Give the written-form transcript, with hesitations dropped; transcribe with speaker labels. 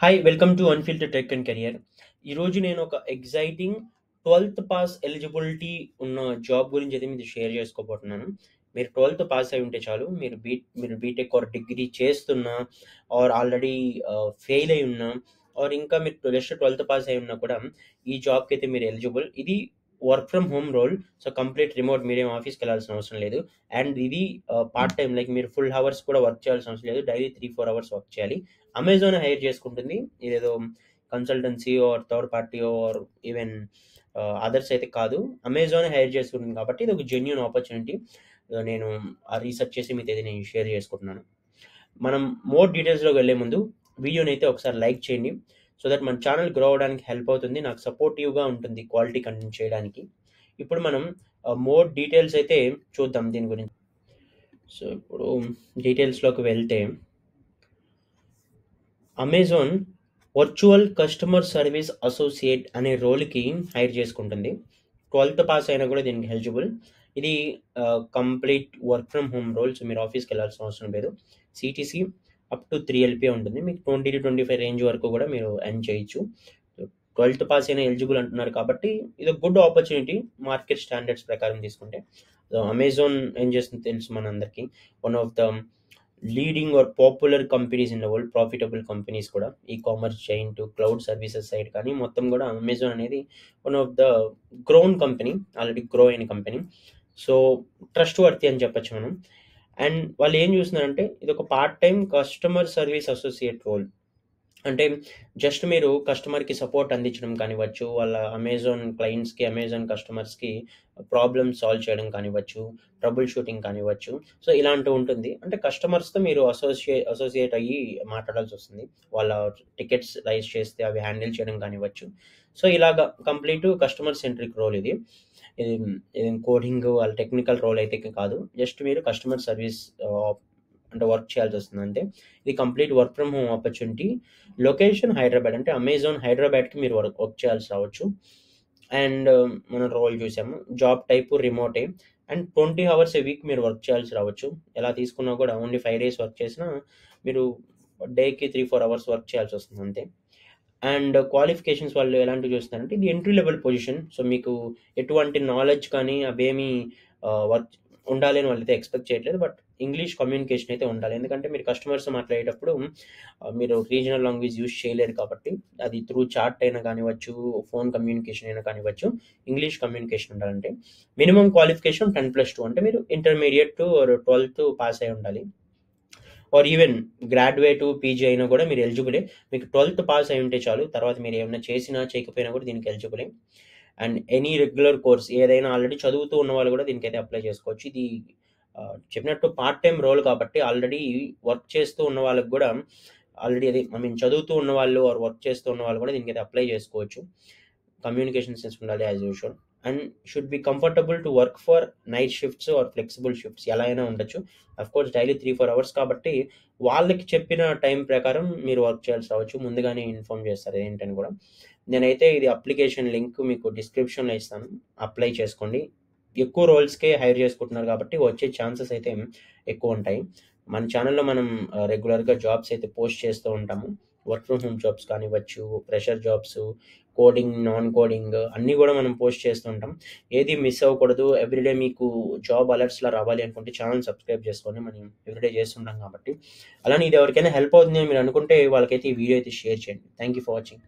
Speaker 1: Hi! Welcome to unfiltered tech and career. ఈరోజు నేను ఒక ఎక్సైటింగ్ 12థ్ పాస్ ఎలిజిబిలిటీ ఉన్న జాబ్ గురించయితే మీతో షేర్ చేసుకోబోతున్నాను. మీరు 12థ్ పాస్ అయ్యి ఉంటే చాలు. మీరు బీటెక్ ఆర్ డిగ్రీ చేస్తున్నా ఆర్ ఆల్రెడీ ఫెయిల్ అయ్యి ఉన్నా ఆర్ ఇంకా మీరు జస్ట్ 12థ్ పాస్ అయ్యి ఉన్నా కూడా ఈ జాబ్‌కైతే మీరు ఎలిజిబుల్. ఇది work from home role. So, complete remote. మీరేం ఆఫీస్‌కెళ్ళాల్సిన అవసరం లేదు. అండ్ ఇది పార్ట్ టైమ్ లైక్ మీరు ఫుల్ హవర్స్ కూడా వర్క్ చేయాల్సిన అవసరం లేదు. డైలీ 3, 4 అవర్స్ వర్క్ చేయాలి. అమెజాన్ హైర్ చేసుకుంటుంది. ఇదేదో consultancy or third party or even others అయితే కాదు. అమెజాన్ హైర్ చేసుకుంటుంది కాబట్టి ఇది ఒక జెన్యూన్ ఆపర్చునిటీ. నేను రీసెర్చ్ చేసి మీతో నేను షేర్ చేసుకుంటున్నాను. మనం మోర్ డీటెయిల్స్‌లోకి వెళ్ళే ముందు వీడియోనైతే ఒకసారి లైక్ చేయండి. సో దట్ మన ఛానల్ గ్రో అవ్వడానికి హెల్ప్ అవుతుంది. నాకు సపోర్టివ్‌గా ఉంటుంది క్వాలిటీ కంటెంట్ చేయడానికి. ఇప్పుడు మనం మోర్ డీటెయిల్స్ అయితే చూద్దాం దీని గురించి. సో, ఇప్పుడు డీటెయిల్స్‌లోకి వెళ్తే Amazon virtual customer service associate అనే రోల్‌కి హైర్ చేసుకుంటుంది. 12థ్ పాస్ అయినా కూడా దీనికి ఎలిజిబుల్. ఇది complete work from home role. So, మీరు ఆఫీస్‌కెళ్ళాల్సిన అవసరం లేదు. సీటీసీ అప్ టు 3 ఎల్‌పీఏ ఉంటుంది. మీకు 20-25 రేంజ్ వరకు కూడా మీరు ఎర్న్ చేయొచ్చు. 12థ్ పాస్ అయినా ఎలిజిబుల్ అంటున్నారు కాబట్టి ఇది ఒక గుడ్ ఆపర్చునిటీ మార్కెట్ స్టాండర్డ్స్ ప్రకారం తీసుకుంటే. సో, అమెజాన్ ఏం చేస్తుందో తెలుసు మనందరికీ. One of the leading or popular companies in the world, profitable companies కూడా. E-commerce giant, cloud services side కానీ మొత్తం కూడా అమెజాన్ అనేది one of the grown company. Already grow అయిన కంపెనీ. సో, ట్రస్ట్ వర్తీ అని చెప్పొచ్చు మనం. అండ్ వాళ్ళు ఏం చూస్తున్నారంటే ఇదొక part time customer service associate role. అంటే జస్ట్ మీరు కస్టమర్‌కి సపోర్ట్ అందించడం కానివ్వచ్చు, వాళ్ళ అమెజాన్ క్లయింట్స్‌కి, అమెజాన్ కస్టమర్స్‌కి ప్రాబ్లమ్స్ సాల్వ్ చేయడం కానివ్వచ్చు, ట్రబుల్ షూటింగ్ కానివ్వచ్చు. సో, ఇలాంటివి ఉంటుంది. అంటే కస్టమర్స్‌తో మీరు అసోసియేట్ అయ్యి మాట్లాడాల్సొస్తుంది. వాళ్ళ టికెట్స్ రైజ్ చేస్తే అవి హ్యాండిల్ చేయడం కానివ్వచ్చు. సో, ఇలాగ కంప్లీట్ కస్టమర్ సెంట్రిక్ రోల్ ఇది. ఇది ఇది కోడింగ్ వాళ్ళ టెక్నికల్ రోల్ అయితే కాదు. జస్ట్ మీరు కస్టమర్ సర్వీస్ అంటే వర్క్ చేయాల్సొస్తుంది అంతే. ఇది complete work from home opportunity. Location Hyderabad. అంటే అమెజాన్ హైదరాబాద్‌కి మీరు వర్క్ చేయాల్సి రావచ్చు. అండ్ మనం రోల్ చూసాము. జాబ్ టైపు రిమోటే. అండ్ 20 అవర్స్ ఎ వీక్ మీరు వర్క్ చేయాల్సి రావచ్చు. ఎలా తీసుకున్నా కూడా ఓన్లీ 5 డేస్ వర్క్ చేసినా మీరు డేకి 3, 4 అవర్స్ వర్క్ చేయాల్సొస్తుంది అంతే. అండ్ క్వాలిఫికేషన్స్ వాళ్ళు ఎలాంటివి చూస్తున్నారంటే ఇది ఎంట్రీ లెవెల్ పొజిషన్. సో, మీకు ఎటువంటి నాలెడ్జ్ కానీ అవేమీ వర్క్ ఉండాలి అని వాళ్ళైతే ఎక్స్‌పెక్ట్ చేయట్లేదు. బట్ ఇంగ్లీష్ కమ్యూనికేషన్ అయితే ఉండాలి. ఎందుకంటే మీరు కస్టమర్స్‌తో మాట్లాడేటప్పుడు మీరు రీజనల్ లాంగ్వేజ్ యూజ్ చేయలేరు కాబట్టి అది త్రూ చాట్ అయినా కానివ్వచ్చు, ఫోన్ కమ్యూనికేషన్ అయినా కానివ్వచ్చు, ఇంగ్లీష్ కమ్యూనికేషన్ ఉండాలంటే మినిమమ్ క్వాలిఫికేషన్ 10+2 అంటే మీరు ఇంటర్మీడియేట్ ఆర్ 12థ్ పాస్ అయ్యి ఉండాలి. ఆర్ ఈవెన్ గ్రాడ్యుయేట్, పీజీ అయినా కూడా మీరు ఎలిజిబులే. మీకు 12థ్ పాస్ అయ్యి ఉంటే చాలు. తర్వాత మీరు ఏమైనా చేసినా, చేయకపోయినా కూడా దీనికి ఎలిజిబులే. అండ్ ఎనీ రెగ్యులర్ కోర్స్ ఏదైనా ఆల్రెడీ చదువుతూ ఉన్నవాళ్ళు కూడా దీనికైతే అప్లై చేసుకోవచ్చు. ఇది చెప్పినట్టు పార్ట్ టైమ్ రోల్ కాబట్టి ఆల్రెడీ వర్క్ చేస్తూ ఉన్న వాళ్ళకి కూడా ఆల్రెడీ అది ఐ మీన్ చదువుతూ ఉన్నవాళ్ళు ఆర్ వర్క్ చేస్తూ ఉన్నవాళ్ళు కూడా దీనికైతే అప్లై చేసుకోవచ్చు. కమ్యూనికేషన్ స్కిల్స్ ఉండాలి as usual. And should be comfortable to work for night shifts or flexible shifts ఎలా అయినా ఉండొచ్చు. అఫ్‌కోర్స్ డైలీ 3, 4 అవర్స్ కాబట్టి వాళ్ళకి చెప్పిన టైం ప్రకారం మీరు వర్క్ చేయాల్సి రావచ్చు. ముందుగానే ఇన్ఫార్మ్ చేస్తారు ఏంటని కూడా. నేనైతే ఇది అప్లికేషన్ లింక్ మీకు డిస్క్రిప్షన్‌లో ఇస్తాను. అప్లై చేసుకోండి. ఎక్కువ రోల్స్‌కే హైర్ చేసుకుంటున్నారు కాబట్టి వచ్చే ఛాన్సెస్ అయితే ఎక్కువుంటాయి. మన ఛానెల్‌లో మనం రెగ్యులర్‌గా జాబ్స్ అయితే పోస్ట్ చేస్తూ ఉంటాము. వర్క్ ఫ్రమ్ హోమ్ జాబ్స్ కానివ్వచ్చు, fresher jobs, coding, non coding అన్నీ గూడా మనం పోస్ట్ చేస్తూ ఉంటాం. ఏది మిస్ అవ్వకూడదు. ఎవ్రీడే మీకు జాబ్ అలర్ట్స్‌లా రావాలి అనుకుంటే ఛానెల్ సబ్స్క్రైబ్ చేసుకోండి. మనం ఎవ్రీడే చేస్తుంటాం కాబట్టి. అలానే ఇది ఎవరికైనా హెల్ప్ అవుతుంది అని మీరు అనుకుంటే వాళ్ళకైతే ఈ వీడియో అయితే షేర్ చేయండి. Thank you for watching.